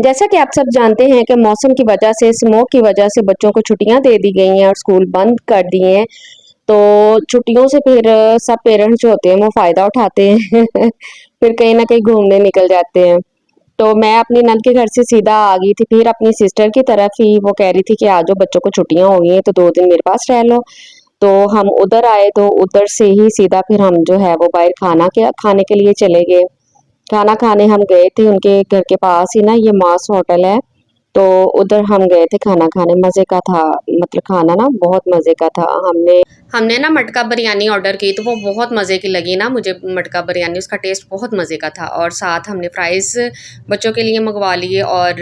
जैसा कि आप सब जानते हैं कि मौसम की वजह से, स्मॉग की वजह से बच्चों को छुट्टियां दे दी गई हैं और स्कूल बंद कर दिए हैं। तो छुट्टियों से फिर सब पेरेंट्स जो होते हैं वो फ़ायदा उठाते हैं फिर कहीं न कहीं घूमने निकल जाते हैं। तो मैं अपनी नंद के घर से सीधा आ गई थी, फिर अपनी सिस्टर की तरफ ही वो कह रही थी कि आ जाओ बच्चों को छुट्टियां हो गई हैं तो 2 दिन मेरे पास रह लो। तो हम उधर आए तो उधर से ही सीधा फिर हम जो है वो बाहर खाने के लिए चले गए। खाना खाने हम गए थे उनके घर के पास ही ना ये मास होटल है। तो उधर हम गए थे खाना खाने, मज़े का था। मतलब खाना ना बहुत मज़े का था। हमने हमने ना मटका बिरयानी ऑर्डर की तो वो बहुत मज़े की लगी ना मुझे। मटका बिरयानी उसका टेस्ट बहुत मज़े का था और साथ हमने फ्राइज़ बच्चों के लिए मंगवा लिए और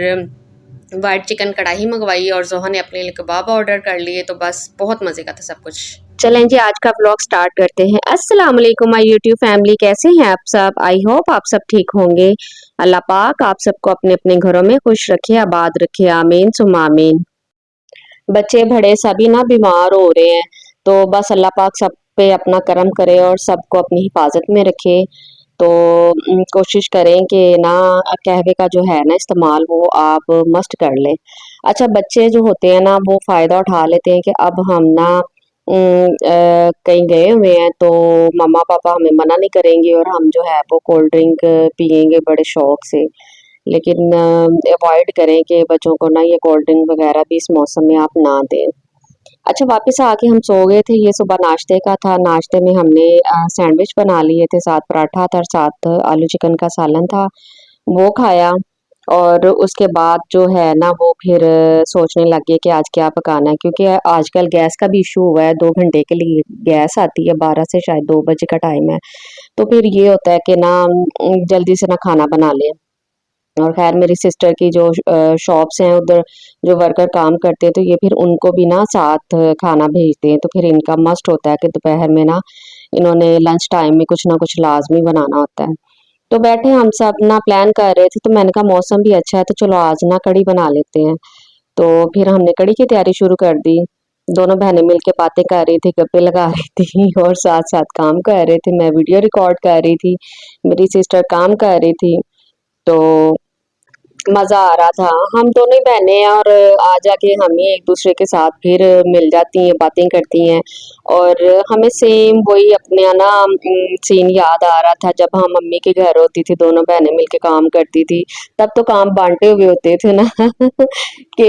वाइट चिकन कढ़ाई मंगवाई और जोहा ने अपने लिए कबाब ऑर्डर कर लिए। तो बस बहुत मज़े का था सब कुछ। चलें जी आज का व्लॉग स्टार्ट करते हैं। अस्सलाम वालेकुम माय यूट्यूब फैमिली, कैसे हैं आप सब? आई होप आप सब ठीक होंगे। अल्लाह पाक आप सबको अपने अपने घरों में खुश रखे, आबाद रखे, आमीन सुम्मा आमीन। बच्चे बड़े सभी ना बीमार हो रहे हैं। तो बस अल्लाह पाक सब पे अपना करम करे और सबको अपनी हिफाजत में रखे। तो कोशिश करें कि ना कहवे का जो है ना इस्तेमाल वो आप मस्ट कर लें। अच्छा बच्चे जो होते हैं ना वो फ़ायदा उठा लेते हैं कि अब हम ना कहीं गए हुए हैं तो मम्मा पापा हमें मना नहीं करेंगे और हम जो है वो कोल्ड ड्रिंक पिएंगे बड़े शौक से। लेकिन अवॉइड करें कि बच्चों को ना ये कोल्ड ड्रिंक वगैरह भी इस मौसम में आप ना दें। अच्छा वापस आके हम सो गए थे। ये सुबह नाश्ते का था। नाश्ते में हमने सैंडविच बना लिए थे, साथ पराठा था और साथ आलू चिकन का सालन था, वो खाया। और उसके बाद जो है ना वो फिर सोचने लग गए कि आज क्या पकाना है, क्योंकि आजकल गैस का भी इशू हुआ है। 2 घंटे के लिए गैस आती है, 12 से शायद 2 बजे का टाइम है। तो फिर ये होता है कि ना जल्दी से ना खाना बना लें। और खैर मेरी सिस्टर की जो शॉप्स हैं उधर जो वर्कर काम करते हैं तो ये फिर उनको भी ना साथ खाना भेजते हैं। तो फिर इनका मस्ट होता है कि दोपहर में ना इन्होंने लंच टाइम में कुछ ना कुछ लाजमी बनाना होता है। तो बैठे हम सब ना प्लान कर रहे थे तो मैंने कहा मौसम भी अच्छा है तो चलो आज ना कढ़ी बना लेते हैं। तो फिर हमने कढ़ी की तैयारी शुरू कर दी। दोनों बहनें मिलके बातें कर रही थी, गप्पे लगा रही थी और साथ-साथ काम कर रहे थे। मैं वीडियो रिकॉर्ड कर रही थी, मेरी सिस्टर काम कर रही थी। तो मज़ा आ रहा था। हम दोनों ही बहनें हैं और आ जाके हम ही एक-दूसरे के साथ फिर मिल जाती हैं, बातें करती हैं और हमें सेम वही अपना ना सीन याद आ रहा था जब हम मम्मी के घर होती थी, दोनों बहनें मिलके काम करती थी। तब तो काम बाँटे हुए होते थे ना कि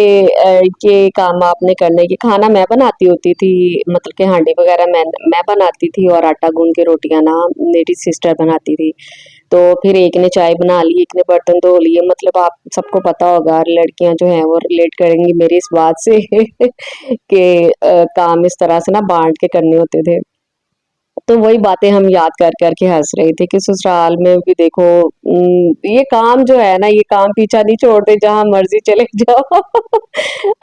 ये काम आपने करना है, ये खाना मैं बनाती होती थी, मतलब कि हांडी वगैरह मैं बनाती थी और आटा गूँध के रोटियाँ ना मेरी सिस्टर बनाती थी। तो फिर एक ने चाय बना ली, एक ने बर्तन धो लिए। मतलब आप सबको पता होगा लड़कियां जो हैं वो रिलेट करेंगी मेरी इस बात से कि काम इस तरह से ना बांट के करने होते थे। तो वही बातें हम याद कर कर के हंस रहे थे कि ससुराल में भी देखो ये काम जो है ना ये काम पीछा नहीं छोड़ते, जहां मर्जी चले जाओ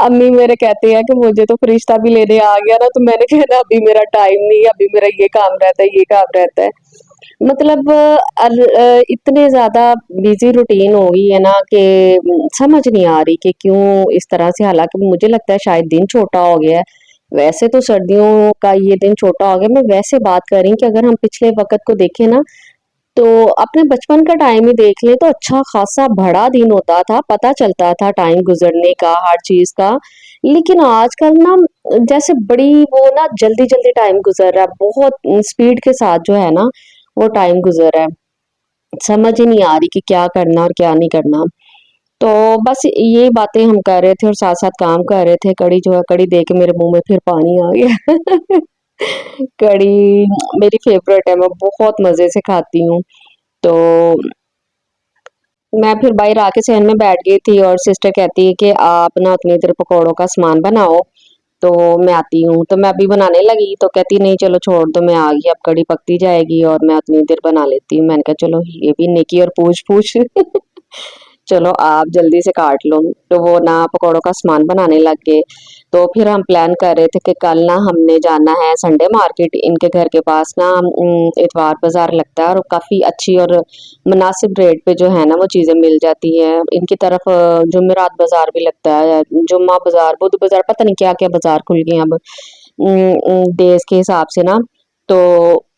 अम्मी मेरे कहते हैं कि मुझे तो फरिश्ता भी लेने आ गया ना तो मैंने कहना अभी मेरा टाइम नहीं है, अभी मेरा ये काम रहता है, ये काम रहता है। मतलब इतने ज़्यादा बिज़ी रूटीन हो गई है ना कि समझ नहीं आ रही कि क्यों इस तरह से, हालाँकि मुझे लगता है शायद दिन छोटा हो गया है। वैसे तो सर्दियों का ये दिन छोटा हो गया, मैं वैसे बात कर रही हूँ कि अगर हम पिछले वक़्त को देखें ना, तो अपने बचपन का टाइम ही देख लें तो अच्छा खासा बड़ा दिन होता था, पता चलता था टाइम गुज़रने का, हर चीज़ का। लेकिन आजकल ना जैसे बड़ी वो ना जल्दी-जल्दी टाइम गुज़र रहा है, बहुत स्पीड के साथ जो है ना वो टाइम गुज़र रहा है। समझ ही नहीं आ रही कि क्या करना और क्या नहीं करना। तो बस ये बातें हम कर रहे थे और साथ-साथ काम कर रहे थे। कढ़ी जो है, कढ़ी देख के मेरे मुँह में फिर पानी आ गया। कढ़ी मेरी फ़ेवरेट है, मैं बहुत मज़े से खाती हूँ। तो मैं फिर बाहर आके सहन में बैठ गई थी और सिस्टर कहती है कि आप ना उतनी देर पकौड़ों का सामान बनाओ, तो मैं आती हूँ। तो मैं अभी बनाने लगी तो कहती नहीं चलो छोड़ दो, मैं आ गई, अब कढ़ी पकती जाएगी और मैं उतनी देर बना लेती हूँ। मैंने कहा चलो ये भी नेकी और पूछ-पूछ चलो आप जल्दी से काट लो। तो वो ना पकौड़ों का सामान बनाने लग गए। तो फिर हम प्लान कर रहे थे कि कल ना हमने जाना है संडे मार्केट। इनके घर के पास ना इतवार बाज़ार लगता है और काफ़ी अच्छी और मुनासिब रेट पे जो है ना वो चीज़ें मिल जाती हैं। इनकी तरफ जुमेरात बाज़ार भी लगता है, जुम्मा बाज़ार, बुध बाज़ार, पता नहीं क्या-क्या बाज़ार खुल गए हैं अब डेज़ के हिसाब से ना। तो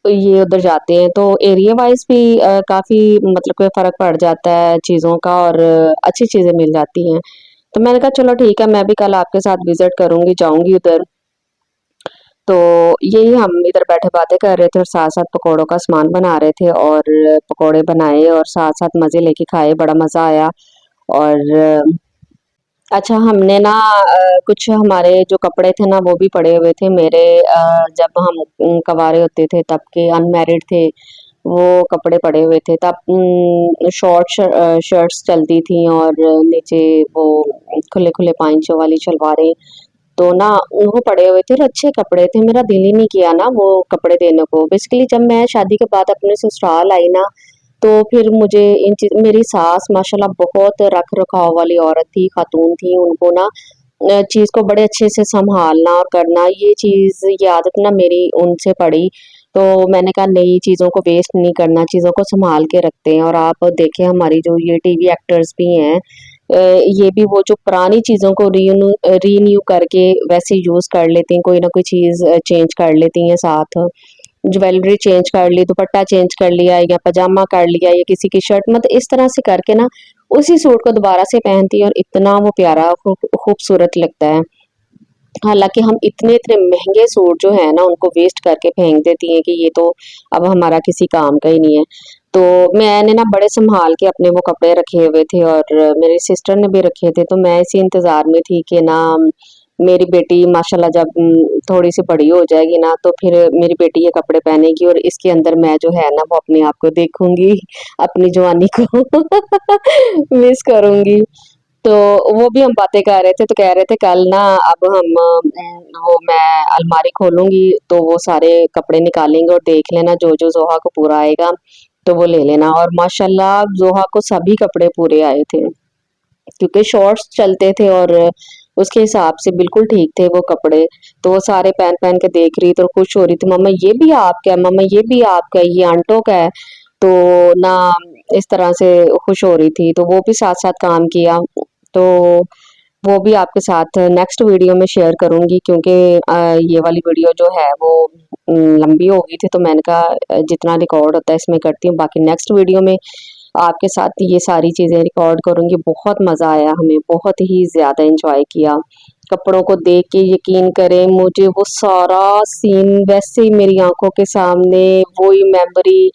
ये उधर जाते हैं, तो एरिया वाइज भी काफ़ी मतलब कोई फ़र्क पड़ जाता है चीज़ों का, और अच्छी चीज़ें मिल जाती हैं। तो मैंने कहा चलो ठीक है, मैं भी कल आपके साथ विज़िट करूँगी, जाऊँगी उधर। तो यही हम इधर बैठे बातें कर रहे थे और साथ-साथ पकौड़ों का सामान बना रहे थे, और पकौड़े बनाए और साथ-साथ मज़े लेके खाए, बड़ा मज़ा आया। और अच्छा, हमने ना कुछ हमारे जो कपड़े थे ना वो भी पड़े हुए थे मेरे, जब हम कँवारे होते थे तब के, अनमैरिड थे, वो कपड़े पड़े हुए थे तब। शर्ट्स चलती थी, और नीचे वो खुले-खुले पाइंचों वाली शलवारें, तो ना वो पड़े हुए थे और अच्छे कपड़े थे। मेरा दिल ही नहीं किया ना वो कपड़े देने को। बेसिकली जब मैं शादी के बाद अपने ससुराल आई ना, तो फिर मुझे इन चीज़, मेरी सास माशाल्लाह बहुत रख-रखाव वाली औरत थी, खातून थी, उनको ना चीज़ को बड़े अच्छे से सँभालना और करना, ये आदत ना मेरी उनसे पड़ी। तो मैंने कहा नई चीज़ों को वेस्ट नहीं करना, चीज़ों को सँभाल के रखते हैं। और आप देखें हमारी जो ये टीवी एक्टर्स भी हैं, ये भी वो जो पुरानी चीज़ों को रीन्यू करके वैसे यूज़ कर लेती हैं, कोई ना कोई चीज़ चेंज कर लेती हैं साथ। ज्वेलरी चेंज कर ली, दुपट्टा चेंज कर लिया या पजामा कर लिया या किसी की शर्ट, मतलब इस तरह से करके ना उसी सूट को दोबारा से पहनती है, और इतना वो प्यारा खूबसूरत लगता है। हालाँकि हम इतने-इतने महँगे सूट जो हैं ना उनको वेस्ट करके फेंक देती हैं कि ये तो अब हमारा किसी काम का ही नहीं है। तो मैंने ना बड़े सँभाल के अपने वो कपड़े रखे हुए थे, और मेरी सिस्टर ने भी रखे थे, तो मैं इसी इंतज़ार में थी कि ना मेरी बेटी माशाल्लाह जब थोड़ी-सी बड़ी हो जाएगी ना, तो फिर मेरी बेटी ये कपड़े पहनेगी और इसके अंदर मैं जो है ना वो अपने आप को देखूँगी, अपनी जवानी को मिस करूँगी। तो वो भी हम बातें कर रहे थे, तो कह रहे थे कल ना अब हम वो मैं अलमारी खोलूँगी तो वो सारे कपड़े निकालेंगे, और देख लेना जो-जो ज़ोहा को पूरा आएगा तो वो ले लेना। और माशाल्लाह ज़ोहा को सभी कपड़े पूरे आए थे, क्योंकि शॉर्ट्स चलते थे और उसके हिसाब से बिल्कुल ठीक थे वो कपड़े। तो वो सारे पहन-पहन के देख रही थी और खुश हो रही थी, मम्मा ये भी आपका है, मम्मा ये भी आपका है, ये आंटों का है। तो ना इस तरह से खुश हो रही थी, तो वो भी साथ-साथ काम किया। तो वो भी आपके साथ नेक्स्ट वीडियो में शेयर करूँगी, क्योंकि ये वाली वीडियो जो है वो लंबी हो गई थी, तो मैंने कहा जितना रिकॉर्ड होता है इसमें करती हूँ, बाकी नेक्स्ट वीडियो में आपके साथ ये सारी चीज़ें रिकॉर्ड करूँगी। बहुत मज़ा आया हमें, बहुत ही ज़्यादा एन्जॉय किया। कपड़ों को देख के यकीन करें मुझे वो सारा सीन वैसे ही मेरी आँखों के सामने, वही मेमोरी,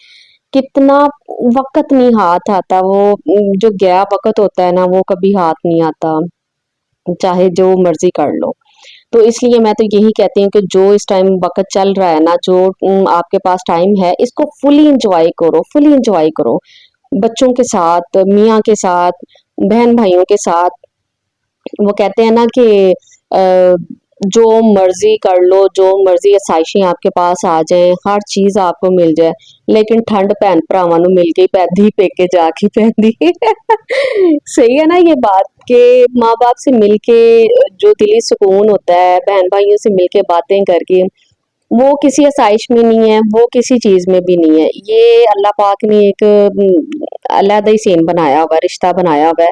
कितना वक़्त नहीं हाथ आता, वो जो गया वक़्त होता है ना वो कभी हाथ नहीं आता, चाहे जो मर्ज़ी कर लो। तो इसलिए मैं तो यही कहती हूँ कि जो इस टाइम वक़्त चल रहा है ना, जो आपके पास टाइम है, इसको फुली एन्जॉय करो, फुली एन्जॉय करो। बच्चों के साथ, मियाँ के साथ, बहन-भाइयों के साथ। वो कहते हैं ना कि जो मर्ज़ी कर लो, जो मर्ज़ी आसाइशें आपके पास आ जाएँ, हर चीज़ आपको मिल जाए, लेकिन ठंड भैन भरावां नूं मिल के पैंदी पेके जाके पैंदी। सही है ना ये बात कि माँ-बाप से मिलके जो दिली सुकून होता है, बहन-भाइयों से मिलके बातें करके, वो किसी आसाइश में नहीं है, वो किसी चीज़ में भी नहीं है। ये अल्लाह पाक ने एक अलहदा ही सीन बनाया हुआ है, रिश्ता बनाया हुआ है।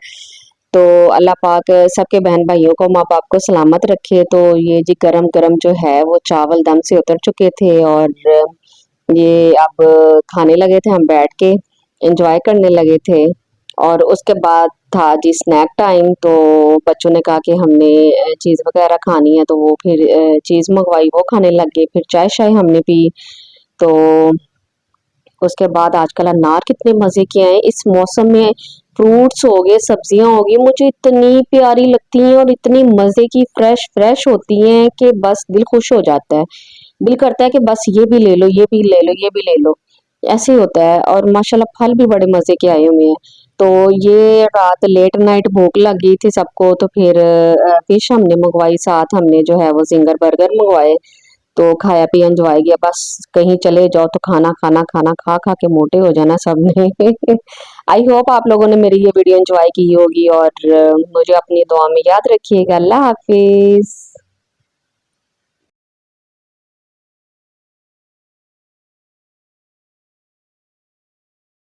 तो अल्लाह पाक सबके बहन-भाइयों को, माँ-बाप को सलामत रखे। तो ये जी गरम-गरम जो है वो चावल दम से उतर चुके थे, और ये अब खाने लगे थे हम बैठ के, एन्जॉय करने लगे थे। और उसके बाद था जी स्नैक टाइम, तो बच्चों ने कहा कि हमने चीज़ वग़ैरह खानी है, तो वो फिर चीज़ मँगवाई, वो खाने लग गए। फिर चाय-शाय हमने पी। तो उसके बाद आजकल अनार कितने मज़े के आए इस मौसम में, फ्रूट्स हो गए, सब्जियाँ हो गई, मुझे इतनी प्यारी लगती हैं और इतनी मज़े की फ्रेश फ्रेश होती हैं कि बस दिल खुश हो जाता है। दिल करता है कि बस ये भी ले लो, ये भी ले लो, ये भी ले लो। ऐसे ही होता है, और माशाल्लाह फल भी बड़े मज़े के आए हुए हैं। तो ये रात लेट नाइट भूख लग गई थी सबको, तो फिर फिश हमने मँगवाई, साथ हमने जो है वो ज़िंगर बर्गर मँगवाए। तो खाया पिया एन्जॉय किया, बस कहीं चले जाओ तो खाना, खाना, खाना, खा-खा के मोटे हो जाना सबने। आई होप आप लोगों ने मेरी ये वीडियो एन्जॉय की होगी, और मुझे अपनी दुआ में याद रखिएगा। अल्लाह हाफ़िज़।